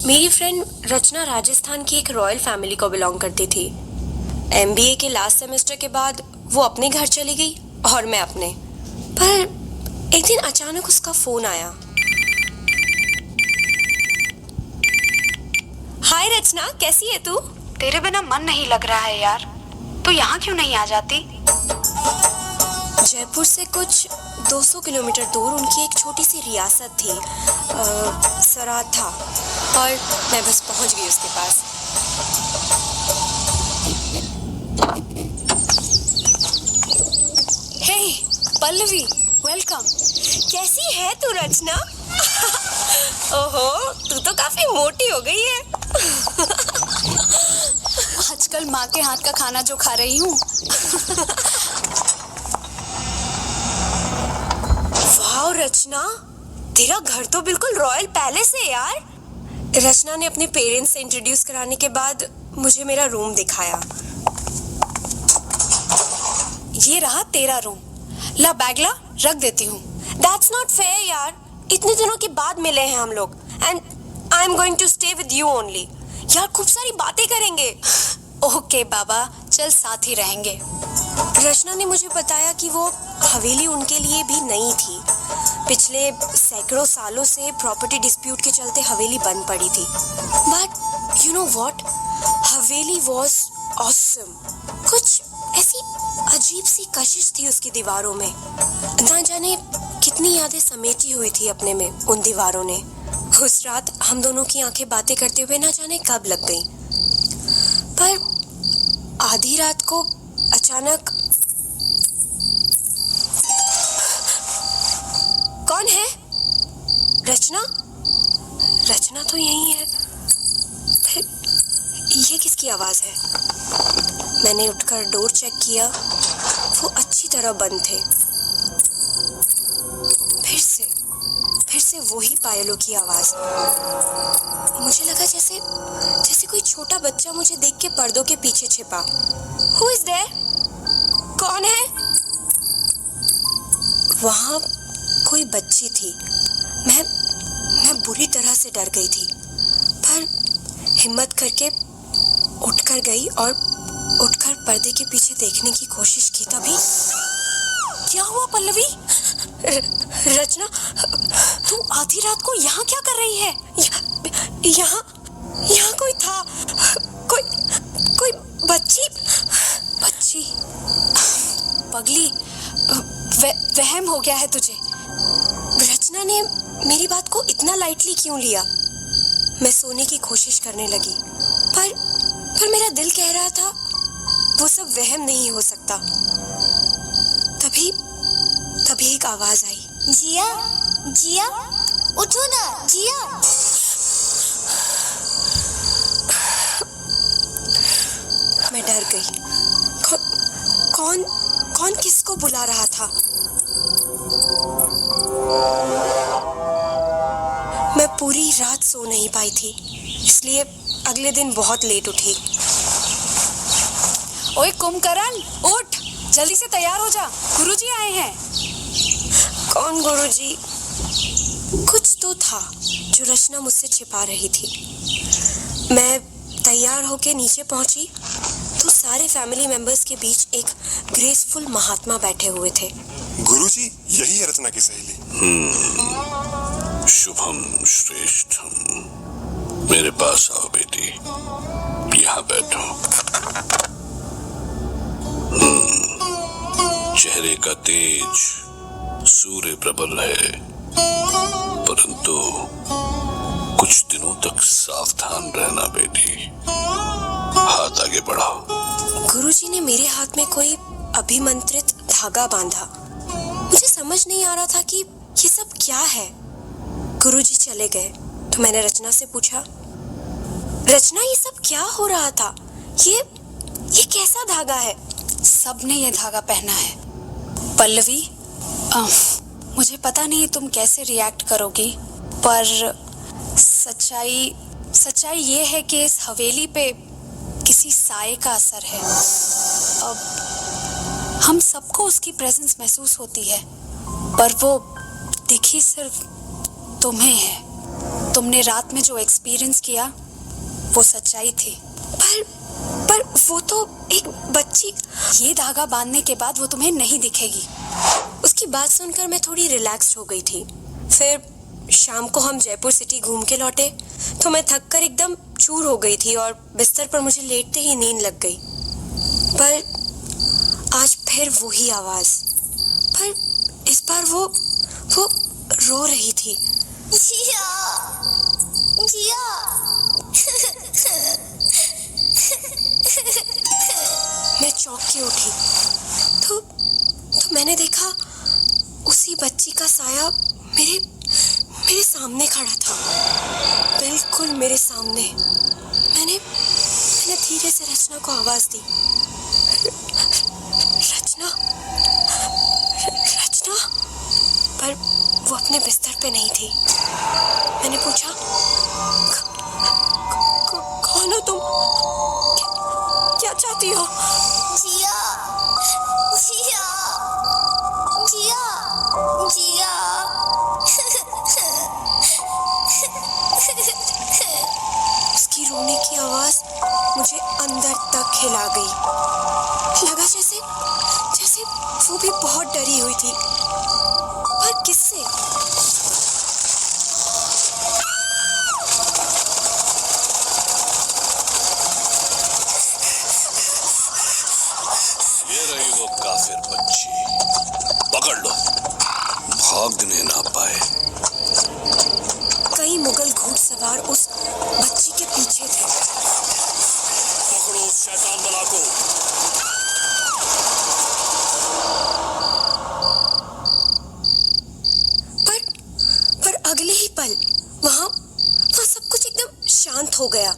मेरी फ्रेंड रचना राजस्थान की एक रॉयल फैमिली को बिलोंग करती थी। एमबीए के लास्ट सेमेस्टर के बाद वो अपने घर चली गई और मैं अपने। पर एक दिन अचानक उसका फोन आया। हाय रचना, कैसी है तू? तेरे बिना मन नहीं लग रहा है यार। तू यहाँ क्यों नहीं आ जाती? जयपुर से कुछ 200 किलोमीटर दूर उनकी एक छोटी सी रियासत थी, सराथा, और मैं बस पहुंच गई उसके पास। हे पल्लवी, वेलकम। कैसी है तू रचना? ओहो, तू तो काफी मोटी हो गई है। आजकल माँ के हाथ का खाना जो खा रही हूँ। वाह रचना, तेरा घर तो बिल्कुल रॉयल पैलेस है यार। रचना ने अपने पेरेंट्स से इंट्रोड्यूस कराने के बाद मुझे मेरा रूम दिखाया। ये रहा तेरा रूम। ला बैग ला, रख देती हूँ। That's not fair यार, इतने दिनों के बाद मिले हैं हम लोग। And I'm going to stay with you only। यार खूब सारी बातें करेंगे। ओके बाबा, चल साथ ही रहेंगे। रचना ने मुझे बताया कि वो हवेली उनके लिए भी नई थी। पिछले सैकड़ों सालों से प्रॉपर्टी डिस्प्यूट के चलते हवेली बंद पड़ी थी। But you know what, Haveli was awesome. कुछ ऐसी अजीब सी कशिश थी उसकी दीवारों में। ना जाने कितनी यादें समेटी हुई थी अपने में उन दीवारों ने। उस रात हम दोनों की आंखें बातें करते हुए ना जाने कब लग गई। पर आधी रात को अचानक, कौन है? रचना? रचना तो यही है। फिर ये किसकी आवाज है? मैंने उठकर डोर चेक किया, वो अच्छी तरह बंद थे। फिर से वही पायलों की आवाज। मुझे लगा जैसे कोई छोटा बच्चा मुझे देख के पर्दों के पीछे छिपा। Who is there? कौन है? वहां कोई बच्ची थी। मैं बुरी तरह से डर गई थी, पर हिम्मत करके उठकर गई और उठकर पर्दे के पीछे देखने की कोशिश की। तभी क्या हुआ पल्लवी? रचना, तू आधी रात को यहाँ क्या कर रही है? यहाँ कोई था। कोई बच्ची। पगली, वहम हो गया है तुझे। रचना ने मेरी बात को इतना लाइटली क्यों लिया? मैं सोने की कोशिश करने लगी, पर मेरा दिल कह रहा था वो सब वहम नहीं हो सकता। तभी एक आवाज आई। जिया, उठो ना जिया। मैं डर गई। कौन किसको बुला रहा था? मैं पूरी रात सो नहीं पाई थी, इसलिए अगले दिन बहुत लेट उठी। ओए कुंभकर्ण, उठ, जल्दी से तैयार हो जा, गुरुजी आए हैं। कौन गुरुजी? कुछ तो था जो रचना मुझसे छिपा रही थी। मैं तैयार होके नीचे पहुंची तो सारे फैमिली मेंबर्स के बीच एक ग्रेसफुल महात्मा बैठे हुए थे। गुरुजी, यही है रचना की सहेली। शुभम श्रेष्ठम, मेरे पास आओ बेटी, यहाँ बैठो। चेहरे का तेज सूर्य प्रबल है, परंतु कुछ दिनों तक सावधान रहना बेटी। हाथ आगे बढ़ाओ। गुरुजी ने मेरे हाथ में कोई अभिमंत्रित धागा बांधा। मुझे समझ नहीं आ रहा था कि ये सब क्या है। गुरुजी चले गए तो मैंने रचना से पूछा, रचना ये सब क्या हो रहा था? ये कैसा धागा है? सबने ये धागा पहना है पल्लवी। मुझे पता नहीं तुम कैसे रिएक्ट करोगी, पर सच्चाई ये है कि इस हवेली पे किसी साए का असर है। अब हम सबको उसकी प्रेजेंस महसूस होती है, पर वो दिखी सिर्फ तुम्हें है। तुमने रात में जो एक्सपीरियंस किया वो सच्चाई थी। पर वो तो एक बच्ची। ये धागा बांधने के बाद वो तुम्हें नहीं दिखेगी। उसकी बात सुनकर मैं थोड़ी रिलैक्स्ड हो गई थी। फिर शाम को हम जयपुर सिटी घूम के लौटे तो मैं थक कर एकदम चूर हो गई थी और बिस्तर पर मुझे लेटते ही नींद लग गई। पर आज फिर वही आवाज, पर इस बार वो रो रही थी। जिया, जिया। मैं चौंक के उठी तो मैंने देखा उसी बच्ची का साया मेरे सामने खड़ा था, बिल्कुल मेरे सामने। मैंने धीरे से रचना को आवाज दी। रचना, रचना। पर वो अपने बिस्तर पे नहीं थी। मैंने पूछा, कौन हो तुम? क्या चाहती हो? जिया, जिया, जिया, जिया। उसकी रोने की आवाज मुझे अंदर तक हिला गई। लगा जैसे वो भी बहुत डरी हुई थी। पर किससे? ये रही वो काफिर बच्ची, पकड़ लो, भागने ना पाए। कई मुगल घुड़सवार उस बच्ची के पीछे थे। पकड़ो उस शैतान बला को। पर अगले ही पल वहां सब कुछ एकदम शांत हो गया।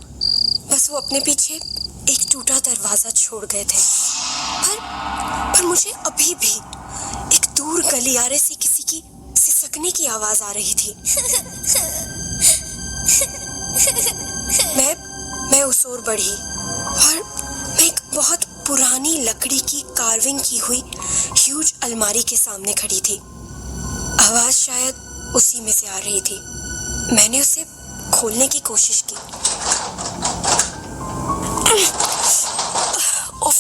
बस वो अपने पीछे एक टूटा दरवाजा छोड़ गए थे। पर मुझे अभी भी एक दूर गलियारे से किसी की सिसकने की आवाज आ रही थी। मैं उस ओर बढ़ी और मैं एक बहुत पुरानी लकड़ी की कार्विंग की हुई ह्यूज अलमारी के सामने खड़ी थी। आवाज शायद उसी में से आ रही थी। मैंने उसे खोलने की कोशिश की। उफ,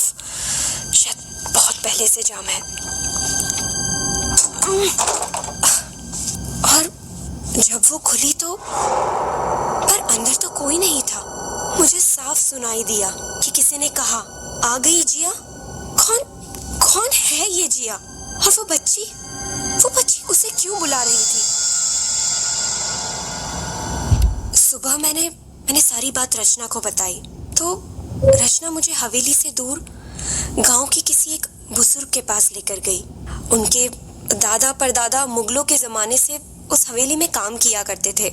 शायद बहुत पहले से जाम है। और जब वो खुली तो पर अंदर तो कोई नहीं था। मुझे साफ सुनाई दिया कि किसी ने कहा, आ गई जिया। कौन है ये जिया? और वो बच्ची उसे क्यों बुला रही थी? सुबह मैंने सारी बात रचना को बताई तो रचना मुझे हवेली से दूर गांव की किसी एक बुजुर्ग के पास लेकर गई। उनके दादा परदादा मुगलों के जमाने से उस हवेली में काम किया करते थे।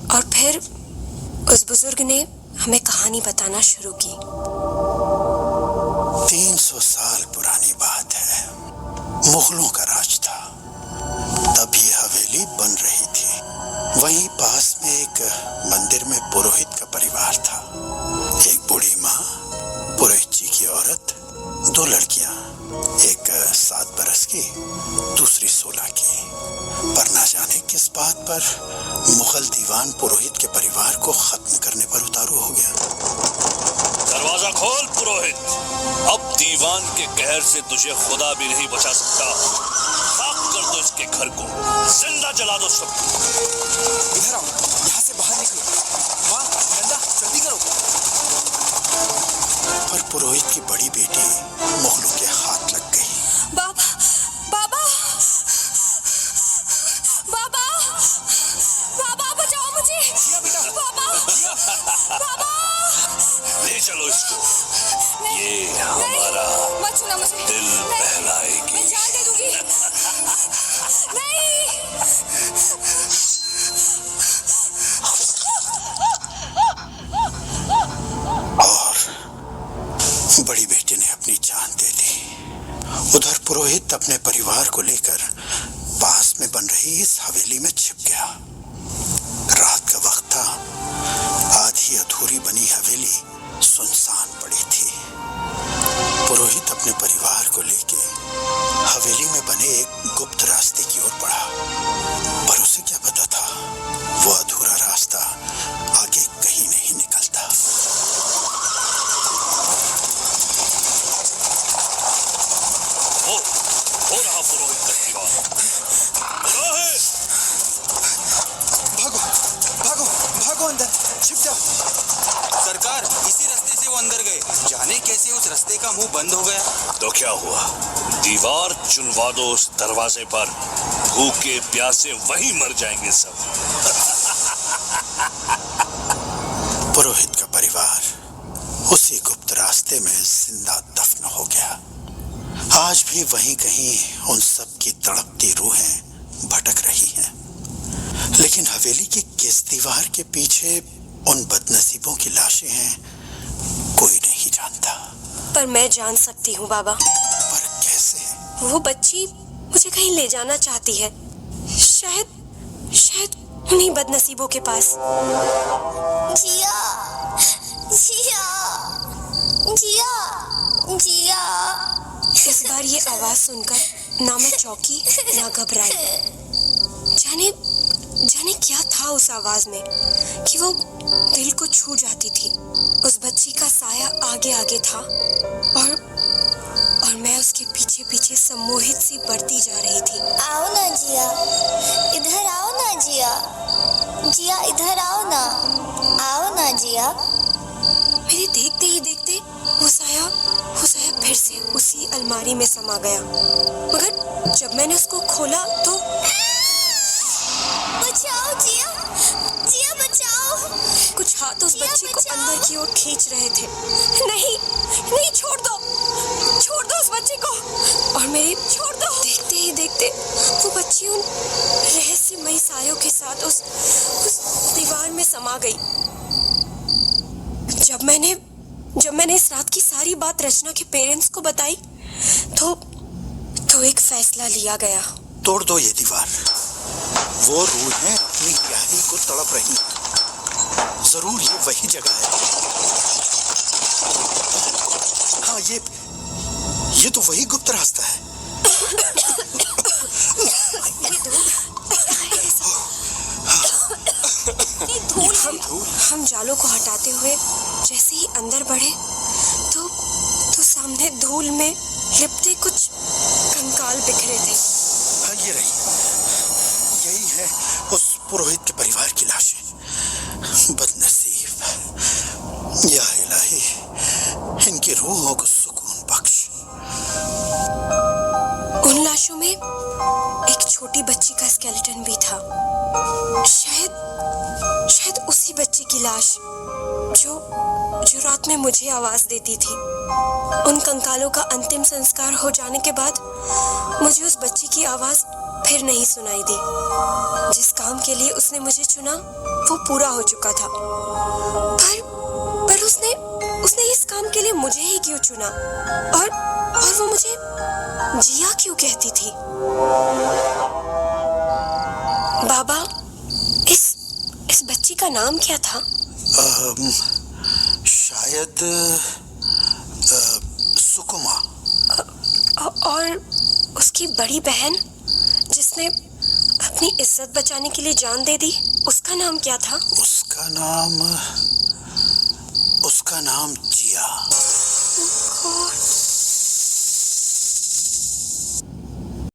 और फिर उस बुजुर्ग ने हमें कहानी बताना शुरू की। 300 साल पुरानी बात है। मुगलों का राज था, तब ये हवेली बन रही थी। वहीं पास में एक मंदिर में पुरोहित का परिवार था। एक बूढ़ी माँ, पुरोहित जी की औरत, 2 लड़कियां, एक 7 बरस की, दूसरी 16 की। पर ना जाने किस बात पर मुगल दीवान पुरोहित के परिवार को खत्म करने पर उतारू हो गया। दरवाजा खोल पुरोहित, अब दीवान के कहर से तुझे खुदा भी नहीं बचा सकता। खाक कर दो इसके घर को, जिंदा जला दो सब। इधर आओ, यहाँ से बाहर निकलो। माँ, नंदा, जल्दी करो। पर पुरोहित की बड़ी बेटी मुगलों के हाथ लग गई। बाबा, बाबा, बाबा, बाबा बचाओ मुझे। बाबा, बाबा। ले चलो इसको, नहीं, ये नहीं, हमारा मत छूना मुझे। दिल नहीं, बहलाएगी। मैं जान दे दूंगी। नहीं। और बड़ी बेटी ने अपनी जान दे दी। उधर पुरोहित अपने परिवार को लेकर पास में बन रही इस हवेली में छिप गया। रात का वक्त था। आधी अधूरी बनी हवेली सुनसान पड़ी थी। पुरोहित अपने परिवार को लेके हवेली में बने एक गुप्त रास्ते की ओर बढ़ा। पर उसे क्या पता था, वो अधूरा रास्ता देखो अंदर, छिप जाओ। सरकार, इसी रास्ते से वो अंदर गए, जाने कैसे उस रास्ते का मुंह बंद हो गया। तो क्या हुआ, दीवार चुनवा दो उस दरवाजे पर, भूखे प्यासे वहीं मर जाएंगे सब। पुरोहित का परिवार उसी गुप्त रास्ते में जिंदा दफन हो गया। आज भी वहीं कहीं उन सब की तड़पती रूहें भटक रही हैं। लेकिन हवेली की किस दीवार के पीछे उन बदनसीबों की लाशें हैं, कोई नहीं जानता। पर मैं जान सकती हूँ बाबा। पर कैसे? वो बच्ची मुझे कहीं ले जाना चाहती है, शायद उन्हीं बदनसीबों के पास। जिया, जिया, जिया, जिया। इस बार ये आवाज सुनकर ना मैं चौंकी ना घबराई। जाने क्या था उस आवाज में कि वो दिल को छू जाती थी। उस बच्ची का साया आगे आगे था और मैं उसके पीछे पीछे सम्मोहित सी बढ़ती जा रही थी। आओ ना जिया, इधर आओ ना जिया, जिया इधर आओ ना जिया। मेरे देखते ही देखते वो साया फिर से उसी अलमारी में समा गया। मगर जब मैंने उसको खोला तो बचाओ जिया, जिया बचाओ। कुछ हाथ उस जिया बच्ची को बचाओ। अंदर की ओर खींच रहे थे। नहीं, छोड़ दो उस बच्ची को। और मेरी छोड़ दो। देखते ही देखते वो बच्ची उन रहस्यमयी सायों के साथ उस दीवार में समा गई। जब मैंने इस रात की सारी बात रचना के पेरेंट्स को बताई तो एक फैसला लिया गया। तोड़ दो ये दीवार। वो रूहें अपनी प्यारी को तड़प रही, जरूर ये वही जगह है। हाँ, ये तो वही गुप्त रास्ता है। हम जालों को हटाते हुए जैसे ही अंदर बढ़े तो सामने धूल में लिपटे कुछ कंकाल बिखरे थे। हाँ, ये रही, यही है उस पुरोहित के परिवार की लाशें। बदनसीब, या इलाही, इनकी रूहों को सुकून बख्श। उन लाशों में एक छोटी बच्ची का स्केलेटन भी था। शायद उसी बच्ची की लाश जो रात में मुझे आवाज देती थी। उन कंकालों का अंतिम संस्कार हो जाने के बाद मुझे उस बच्ची की आवाज फिर नहीं सुनाई दी। जिस काम के लिए उसने मुझे चुना वो पूरा हो चुका था। पर उसने इस काम के लिए मुझे ही क्यों चुना? और वो मुझे जिया क्यों कहती थी? बाबा, इस बच्ची का नाम क्या था? शायद सुकुमा। और उसकी बड़ी बहन जिसने अपनी इज्जत बचाने के लिए जान दे दी, उसका नाम क्या था? उसका नाम